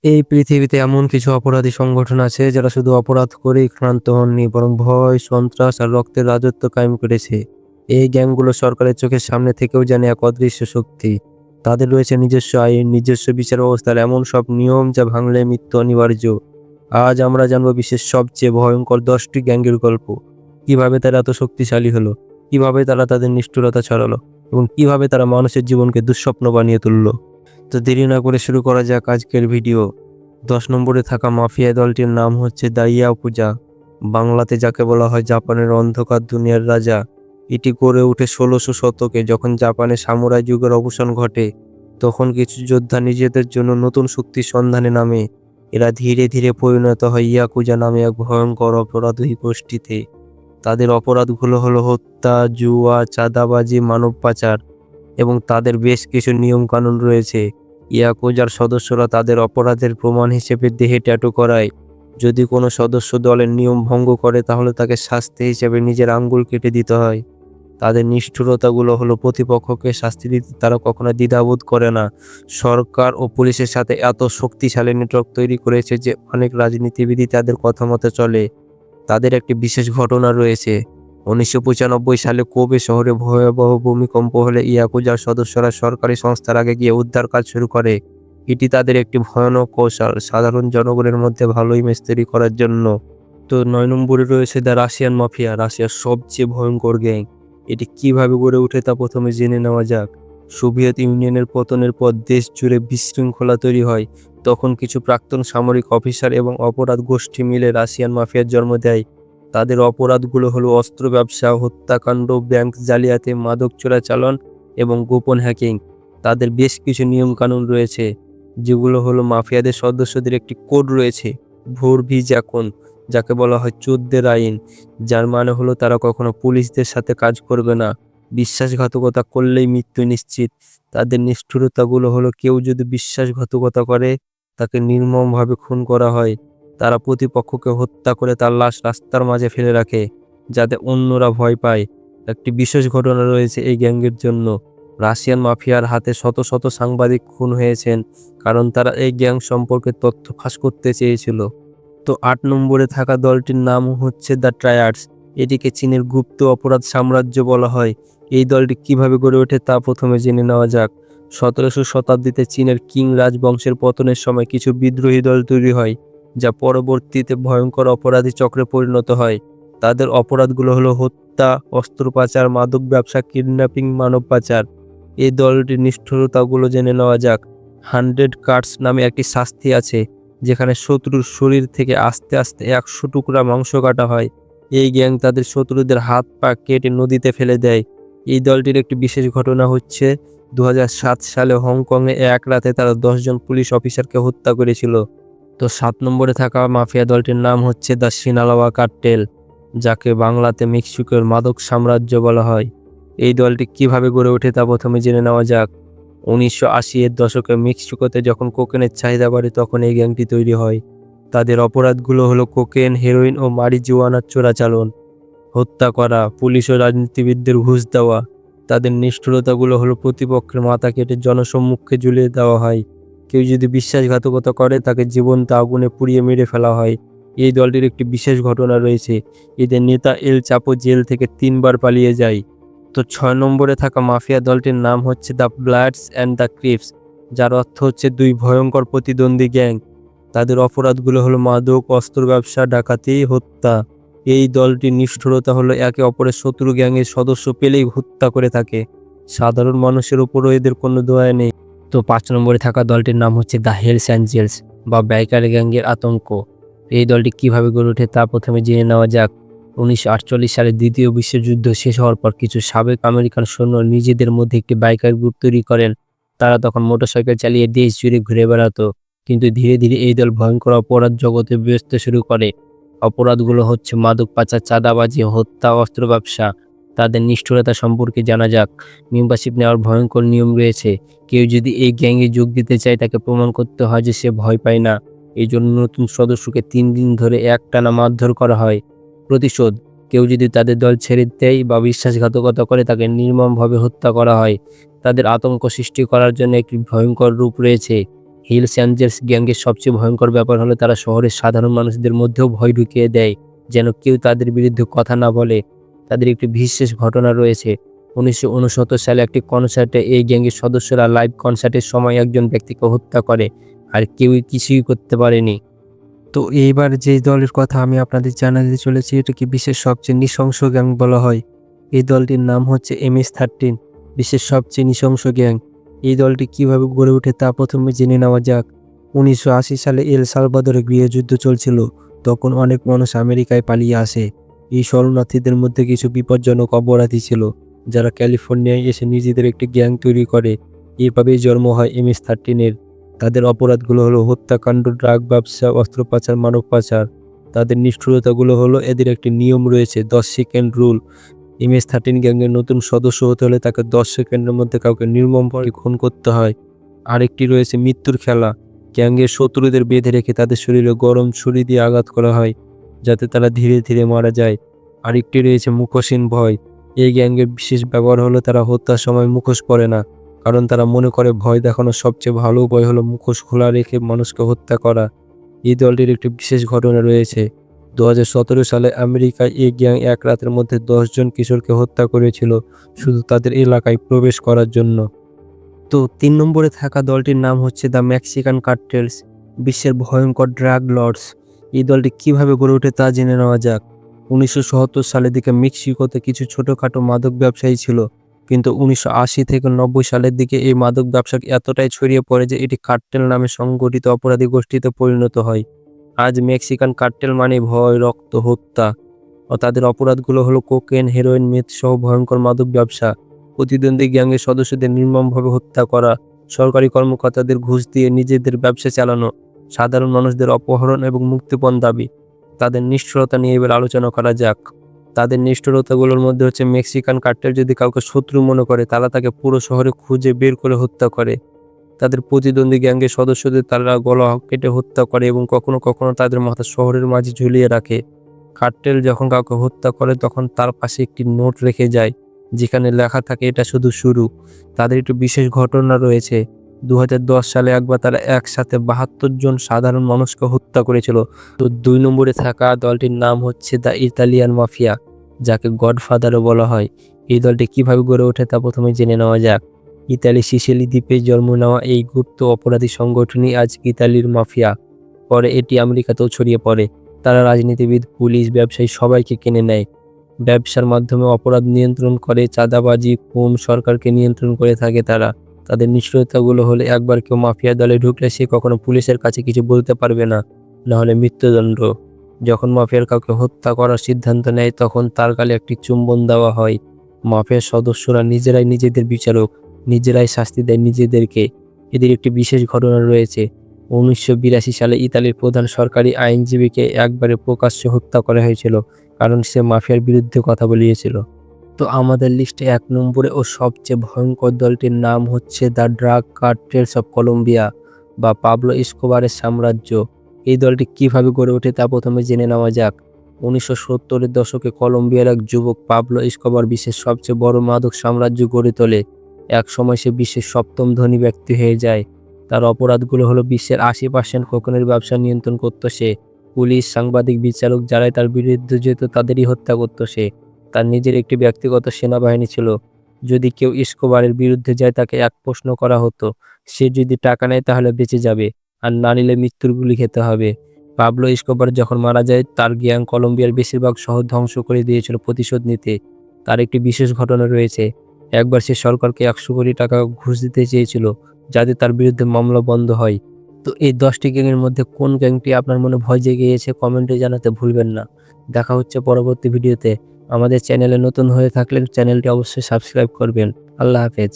এই পৃথিবীতে এমন কিছু অপরাধী সংগঠন আছে যারা শুধু অপরাধ করেই ক্ষান্ত হননি, বরং ভয়, সন্ত্রাস আর রক্তের রাজত্ব কায়েম করেছে। এই গ্যাংগুলো সরকারের চোখের সামনে থেকেও জানে এক অদৃশ্য শক্তি। তাদের রয়েছে নিজস্ব আইন, নিজস্ব বিচার ব্যবস্থার এমন সব নিয়ম যা ভাঙলে মৃত্যু অনিবার্য। আজ আমরা জানবো বিশ্বের সবচেয়ে ভয়ঙ্কর 10টি গ্যাংয়ের গল্প। কিভাবে তারা এত শক্তিশালী হলো, কিভাবে তারা তাদের নিষ্ঠুরতা ছড়ালো এবং কিভাবে তারা মানুষের জীবনকে দুঃস্বপ্ন বানিয়ে তুললো। তো দেরি না করে শুরু করা যাক আজকের ভিডিও। 10 নম্বরে থাকা মাফিয়া দলটির নাম হচ্ছে দ্য ইয়াকুজা, বাংলাতে যাকে বলা হয় জাপানের অন্ধকার দুনিয়ার রাজা। এটি গড়ে ওঠে 1600 শতকে, যখন জাপানে সামুরাই যুগের অবসান ঘটে। তখন কিছু যোদ্ধা নিজেদের জন্য নতুন শক্তির সন্ধানে নামে। এরা ধীরে ধীরে পরিণত হয় ইয়াকুজা নামে এক ভয়ঙ্কর অপরাধী গোষ্ঠীতে। তাদের অপরাধগুলো হলো হত্যা, জুয়া, চাঁদাবাজি, মানব পাচার এবং তাদের বেশ কিছু নিয়ম কানুন রয়েছে। ইয়াকুজার সদস্যরা তাদের অপরাধের প্রমাণ হিসেবে দেহে ট্যাটু করায়। যদি কোনো সদস্য দলের নিয়ম ভঙ্গ করে তাহলে তাকে শাস্তি হিসেবে নিজের আঙ্গুল কেটে দিতে হয়। তাদের নিষ্ঠুরতাগুলো হলো প্রতিপক্ষকে শাস্তি দিতে তারা কখনো দ্বিধাবোধ করে না। সরকার ও পুলিশের সাথে এত শক্তিশালী নেটওয়ার্ক তৈরি করেছে যে অনেক রাজনীতিবিদই তাদের কথা মতো চলে। তাদের একটি বিশেষ ঘটনা রয়েছে। 1995 সালে কোবে শহরে ভয়াবহ ভূমিকম্প হলে ইয়াকুজার সদস্যরা সরকারি সংস্থার আগে গিয়ে উদ্ধার কাজ শুরু করে। এটি তাদের একটি ভয়ানক কৌশল, সাধারণ জনগণের মধ্যে ভালো ইমেজ তৈরি করার জন্য। তো 9 নম্বরে রয়েছে দ্য রাশিয়ান মাফিয়া, রাশিয়ার সবচেয়ে ভয়ঙ্কর গ্যাং। এটি কিভাবে গড়ে ওঠে তা প্রথমে জেনে নেওয়া যাক। সোভিয়েত ইউনিয়নের পতনের পর দেশ জুড়ে বিশৃঙ্খলা তৈরি হয়। তখন কিছু প্রাক্তন সামরিক অফিসার এবং অপরাধ গোষ্ঠী মিলে রাশিয়ান মাফিয়ার জন্ম দেয়। তাদের অপরাধগুলো হলো অস্ত্র ব্যবসা, হত্যাকাণ্ড, ব্যাংক জালিয়াতি, মাদক চোরাচালান এবং গোপন হ্যাকিং। তাদের বেশ কিছু নিয়ম কানুন রয়েছে, যেগুলো হলো মাফিয়াদের সদস্যদের একটি কোড রয়েছে, ভোরভিজাকন, যাকে বলা হয় চোদ্দের আইন, যার মানে হলো তারা কখনো পুলিশদের সাথে কাজ করবে না। বিশ্বাসঘাতকতা করলেই মৃত্যু নিশ্চিত। তাদের নিষ্ঠুরতাগুলো হলো কেউ যদি বিশ্বাসঘাতকতা করে তাকে নির্মমভাবে খুন করা হয়। তারা প্রতিপক্ষকে হত্যা করে তার লাশ রাস্তার মাঝে ফেলে রাখে, যাতে অন্যরা ভয় পায়। একটি বিশেষ ঘটনা রয়েছে এই গ্যাংয়ের জন্য। রাশিয়ান মাফিয়ার হাতে শত শত সাংবাদিক খুন হয়েছেন, কারণ তারা এই গ্যাং সম্পর্কে তথ্য ফাঁস করতে চেয়েছিল। তো 8 নম্বরে থাকা দলটির নাম হচ্ছে দ্য ট্রায়াডস। এটিকে চীনের গুপ্ত অপরাধ সাম্রাজ্য বলা হয়। এই দলটি কিভাবে গড়ে ওঠে তা প্রথমে জেনে নেওয়া যাক। 17শো শতাব্দীতে চীনের কিং রাজবংশের পতনের সময় কিছু বিদ্রোহী দল তৈরি হয়, যা পরবর্তীতে ভয়ঙ্কর অপরাধী চক্রে পরিণত হয়। তাদের অপরাধগুলো হলো হত্যা, অস্ত্র পাচার, মাদক ব্যবসা, কিডন্যাপিং, মানব পাচার। এই দলটির নিষ্ঠুরতাগুলো জেনে নেওয়া যাক। 100 কাটস নামে একটি শাস্তি আছে, যেখানে শত্রুর শরীর থেকে আস্তে আস্তে 100 টুকরা মাংস কাটা হয়। এই গ্যাং তাদের শত্রুদের হাত পা কেটে নদীতে ফেলে দেয়। এই দলটির একটি বিশেষ ঘটনা হচ্ছে 2007 সালে হংকংয়ে এক রাতে তারা 10 জন পুলিশ অফিসারকে হত্যা করেছিল। তো 7 নম্বরে থাকা মাফিয়া দলটির নাম হচ্ছে দ্য সিনালাওয়া কার্টেল, যাকে বাংলাতে মেক্সিকোর মাদক সাম্রাজ্য বলা হয়। এই দলটি কিভাবে গড়ে ওঠে তা প্রথমে জেনে নেওয়া যাক। 1980-এর দশকে মেক্সিকোতে যখন কোকেনের চাহিদা বাড়ে তখন এই গ্যাংটি তৈরি হয়। তাদের অপরাধগুলো হলো কোকেন, হেরোইন ও মারিজুয়ানার চোরাচালান, হত্যা করা, পুলিশ ও রাজনীতিবিদদের ঘুষ দেওয়া। তাদের নিষ্ঠুরতাগুলো হলো প্রতিপক্ষের মাথা কেটে জনসম্মুখে ঝুলিয়ে দেওয়া হয়। কেউ যদি বিশ্বাসঘাতকতা করে তাকে জীবন্ত আগুনে পুড়িয়ে মেরে ফেলা হয়। এই দলটির একটি বিশেষ ঘটনা রয়েছে। এদের নেতা এল চাপো জেল থেকে 3 বার পালিয়ে যায়। তো 6 নম্বরে থাকা মাফিয়া দলটির নাম হচ্ছে the Bloods and the Crips, যার অর্থ হচ্ছে 2 ভয়ঙ্কর প্রতিদ্বন্দ্বী গ্যাং। তাদের অপরাধগুলো হলো মাদক, অস্ত্র ব্যবসা, ডাকাতি, হত্যা। এই দলটির নিষ্ঠুরতা হলো একে অপরের শত্রু গ্যাংয়ের সদস্য পেলেই হত্যা করে থাকে। সাধারণ মানুষের উপরও এদের কোনো দয়া নেই। তো 5 নম্বরে থাকা দলটির নাম হচ্ছে দ্য হেলস অ্যাঞ্জেলস বা বাইকার গ্যাংয়ের আতঙ্ক। এই দলটি কিভাবে গড়ে ওঠে তা প্রথমে জেনে নেওয়া যাক। 1948 সালে দ্বিতীয় বিশ্বযুদ্ধ শেষ হওয়ার পর কিছু সাবেক আমেরিকান সৈন্য নিজেদের মধ্যে একটি বাইকার গ্রুপ তৈরি করেন। তারা তখন মোটরসাইকেল চালিয়ে দেশ জুড়ে ঘুরে বেড়াতো। কিন্তু ধীরে ধীরে এই দল ভয়ঙ্কর অপরাধ জগতে ব্যস্ত শুরু করে। অপরাধগুলো হচ্ছে মাদক পাচার, চাঁদাবাজি, হত্যা, অস্ত্র ব্যবসা। তাদের নিষ্ঠুরতা সম্পর্কে জানা যাক। মেম্বারশিপ নেওয়ার ভয়ঙ্কর নিয়ম রয়েছে। কেউ যদি এই গ্যাংয়ে যোগ দিতে চায় তাকে প্রমাণ করতে হয় যে সে ভয় পায় না। এই জন্য নতুন সদস্যকে 3 দিন ধরে একটানা মারধর করা হয়। প্রতিশোধ: কেউ যদি তাদের দল ছেড়ে দেয় বা বিশ্বাসঘাতকতা করে তাকে নির্মমভাবে হত্যা করা হয়। তাদের আতঙ্ক সৃষ্টি করার জন্য একটি ভয়ঙ্কর রূপ রয়েছে। হিলস অ্যাঞ্জেলস গ্যাংয়ের সবচেয়ে ভয়ঙ্কর ব্যাপার হলো তারা শহরের সাধারণ মানুষদের মধ্যেও ভয় ঢুকিয়ে দেয়, যেন কেউ তাদের বিরুদ্ধে কথা না বলে। তাদের একটি বিশেষ ঘটনা রয়েছে। 1969 সালে একটি কনসার্টে এই গ্যাংয়ের সদস্যরা লাইভ কনসার্টের সময় একজন ব্যক্তিকে হত্যা করে, আর কেউই কিছুই করতে পারেনি। তো এইবার যে দলের কথা আমি আপনাদের জানাতে চলেছি, এটাকে বিশ্বের সবচেয়ে নৃশংস গ্যাং বলা হয়। এই দলটির নাম হচ্ছে MS-13, বিশ্বের সবচেয়ে নৃশংস গ্যাং। এই দলটি কিভাবে গড়ে ওঠে তা প্রথমে জেনে নেওয়া যাক। 1980 সালে এল সালভাদরে গৃহযুদ্ধ চলছিল। তখন অনেক মানুষ আমেরিকায় পালিয়ে আসে। এই শরণার্থীদের মধ্যে কিছু বিপজ্জনক অপরাধী ছিল, যারা ক্যালিফোর্নিয়ায় এসে নিজেদের একটি গ্যাং তৈরি করে। এভাবেই জন্ম হয় MS-13-এর। তাদের অপরাধগুলো হলো হত্যাকাণ্ড, ড্রাগ ব্যবসা, অস্ত্র পাচার, মানব পাচার। তাদের নিষ্ঠুরতাগুলো হলো এদের একটি নিয়ম রয়েছে, 10 সেকেন্ড রুল। MS-13 গ্যাংয়ের নতুন সদস্য হতে হলে তাকে 10 সেকেন্ডের মধ্যে কাউকে নির্মমভাবে খুন করতে হয়। আরেকটি রয়েছে মৃত্যুর খেলা। গ্যাংয়ের শত্রুদের বেঁধে রেখে তাদের শরীরে গরম ছুরি দিয়ে আঘাত করা হয়, যাতে তারা ধীরে ধীরে মারা যায়। আরেকটি রয়েছে মুখোশহীন ভয়। এই গ্যাংয়ের বিশেষ ব্যবহার হলো তারা হত্যার সময় মুখোশ পরে না, কারণ তারা মনে করে ভয় দেখানোর সবচেয়ে ভালো উপায় হলো মুখোশ খোলা রেখে মানুষকে হত্যা করা। এই দলটির একটি বিশেষ ঘটনা রয়েছে। 2017 সালে আমেরিকায় এই গ্যাং এক রাতের মধ্যে 10 জন কিশোরকে হত্যা করেছিল, শুধু তাদের এলাকায় প্রবেশ করার জন্য। তো 3 নম্বরে থাকা দলটির নাম হচ্ছে দ্য মেক্সিকান কার্টেলস, বিশ্বের ভয়ঙ্কর ড্রাগ লর্ডস। এই দলটি কিভাবে গড়ে ওঠে তা জেনে নেওয়া যাক। 1970 সালের দিকে মেক্সিকোতে কিছু ছোটখাটো মাদক ব্যবসায়ী ছিল, কিন্তু 1980 থেকে 90 সালের দিকে এই মাদক ব্যবসা এতটাই ছড়িয়ে পড়ে যে এটি কার্টেল নামে সংগঠিত অপরাধী গোষ্ঠীতে পরিণত হয়। আজ মেক্সিকান কার্টেল মানে ভয়, রক্ত, হত্যা। ও তাদের অপরাধগুলো হলো কোকেন, হেরোইন, মেথ সহ ভয়ঙ্কর মাদক ব্যবসা, প্রতিদ্বন্দ্বী গ্যাংয়ের সদস্যদের নির্মমভাবে হত্যা করা, সরকারি কর্মকর্তাদের ঘুষ দিয়ে নিজেদের ব্যবসা চালানো, সাধারণ মানুষদের অপহরণ এবং মুক্তিপণ দাবি। তাদের নিষ্ঠুরতা নিয়ে এবার আলোচনা করা যাক। তাদের নিষ্ঠুরতাগুলোর মধ্যে হচ্ছে মেক্সিকান কার্টেল যদি কাউকে শত্রু মনে করে তারা তাকে পুরো শহরে খুঁজে বের করে হত্যা করে। তাদের প্রতিদ্বন্দ্বী গ্যাংয়ের সদস্যদের তারা গলা কেটে হত্যা করে এবং কখনো কখনো তাদের মাথা শহরের মাঝে ঝুলিয়ে রাখে। কার্টেল যখন কাউকে হত্যা করে তখন তার পাশে একটি নোট রেখে যায়, যেখানে লেখা থাকে এটা শুধু শুরু। তাদের একটি বিশেষ ঘটনা রয়েছে। 2010 সালে একবার তারা একসাথে 72 জন সাধারণ মানুষকে হত্যা করেছিল। তো 2 নম্বরে থাকা দলটির নাম হচ্ছে দ্য ইতালিয়ান মাফিয়া, যাকে গডফাদারও বলা হয়। এই দলটি কিভাবে গড়ে ওঠে তা প্রথমে জেনে নেওয়া যাক। ইতালি সিসিলি দ্বীপে জন্ম নেওয়া এই গুপ্ত অপরাধী সংগঠনই আজ ইতালির মাফিয়া। পরে এটি আমেরিকাতেও ছড়িয়ে পড়ে। তারা রাজনীতিবিদ, পুলিশ, ব্যবসায়ী সবাইকে কিনে নেয়। ব্যবসার মাধ্যমে অপরাধ নিয়ন্ত্রণ করে, চাঁদাবাজি, খুন, সরকারকে নিয়ন্ত্রণ করে থাকে তারা। তাদের নিষ্ঠুরতাগুলো হলে একবার কেউ মাফিয়া দলে ঢুকলে সে কখনো পুলিশের কাছে কিছু বলতে পারবে না, নাহলে মৃত্যুদণ্ড। যখন মাফিয়ার কাউকে হত্যা করার সিদ্ধান্ত নেয় তখন তার গালে একটি চুম্বন দেওয়া হয়। মাফিয়ার সদস্যরা নিজেরাই নিজেদের বিচারক, নিজেরাই শাস্তি দেয় নিজেদেরকে। এদের একটি বিশেষ ঘটনা রয়েছে। 1982 সালে ইতালির প্রধান সরকারি আইনজীবীকে একবারে প্রকাশ্যে হত্যা করা হয়েছিল, কারণ সে মাফিয়ার বিরুদ্ধে কথা বলিয়েছিল। তো আমাদের লিস্টে 1 নম্বরে ও সবচেয়ে ভয়ঙ্কর দলটির নাম হচ্ছে দ্য ড্রাগ কার্টেলস অফ কলম্বিয়া, বা পাবলো এসকোবারের সাম্রাজ্য। এই দলটি কিভাবে গড়ে ওঠে তা প্রথমে জেনে নেওয়া যাক। 1970-এর দশকে কলম্বিয়ার এক যুবক পাবলো এসকোবার বিশ্বের সবচেয়ে বড় মাদক সাম্রাজ্য গড়ে তোলে। এক সময় সে বিশ্বের 7ম ধনী ব্যক্তি হয়ে যায়। তার অপরাধগুলো হলো বিশ্বের 80% কোকেনের ব্যবসা নিয়ন্ত্রণ করত সে। পুলিশ, সাংবাদিক, বিচারক যারাই তার বিরুদ্ধে যেত তাদেরই হত্যা করত সে। তার নিজের একটি ব্যক্তিগত সেনাবাহিনী ছিল। যদি কেউ এসকোবারের বিরুদ্ধে যায় তাকে এক প্রশ্ন করা হতো, সে যদি টাকা নেয় তাহলে বেঁচে যাবে, আর না নিলে মৃত্যুর গুলি খেতে হবে। পাবলো এসকোবার যখন মারা যায় তার গ্যাং কলম্বিয়ার বেশিরভাগ শহর ধ্বংস করে দিয়েছিল প্রতিশোধ নিতে। তার একটি বিশেষ ঘটনা রয়েছে। একবার সে সরকারকে 100 কোটি টাকা ঘুষ দিতে চেয়েছিল, যাতে তার বিরুদ্ধে মামলা বন্ধ হয়। তো এই 10টি গ্যাংয়ের মধ্যে কোন গ্যাংটি আপনার মনে ভয় জেগিয়েছে কমেন্টে জানাতে ভুলবেন না। দেখা হচ্ছে পরবর্তী ভিডিওতে। আমাদের চ্যানেলে নতুন হয়ে থাকলে চ্যানেলটি অবশ্যই সাবস্ক্রাইব করবেন। আল্লাহ হাফেজ।